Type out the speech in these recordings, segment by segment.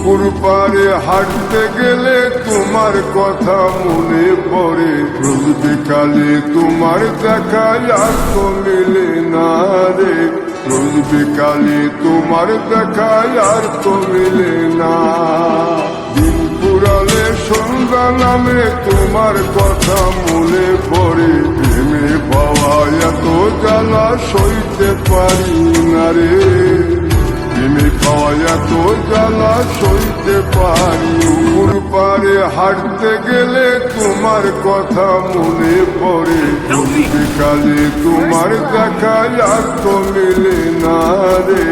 পুকুর পাড়ে হাঁটতে গেলে তোমার কথা মনে পড়ে, রোজ বিকালে তোমার দেখা আর তো মিলে না রে, রোজ বিকালে তোমার দেখা আর তো মিলে না। দিন পুরালে সন্ধ্যা নামে তোমার কথা মনে পড়ে, প্রেমে পাওয়া এত জ্বালা সইতে পারি না রে, প্রেমে পাওয়া এত জ্বালা সইতে পারি। পুকুর পাড়ে হাঁটতে গেলে তোমার কথা মনে পড়ে, রোজ বিকালে তোমার দেখা আর তো মিলে না রে,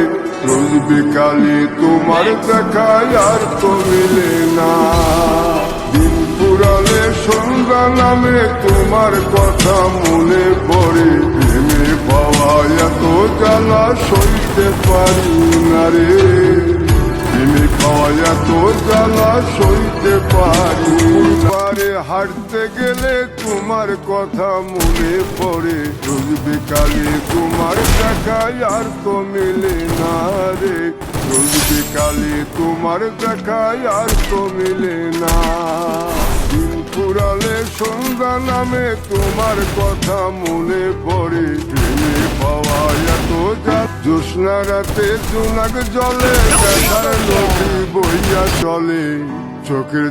রোজ বিকালে তোমার দেখা আর তো মিলে না। দিন পুরালে সন্ধ্যা নামে তোমার কথা মনে পড়ে, প্রেমে পাওয়া এত জ্বালা সইতে পারি না রে, প্রেমে পাওয়া এত জ্বালা সইতে পারি। পারে হাঁটতে গেলে তোমার কথা মনে পড়ে, রোজ বিকালে তোমার দেখা আর তো মিলে না রে, রোজ বিকালে তোমার দেখা আর তো মিলে না। দিন পুরালে সন্ধ্যা নামে তোমার কথা মনে পড়ে, প্রেমে পাওয়া এত জ্যোৎস্না রাতে জোনাক জলে দেখার নদী বইয়া চলে, চোখের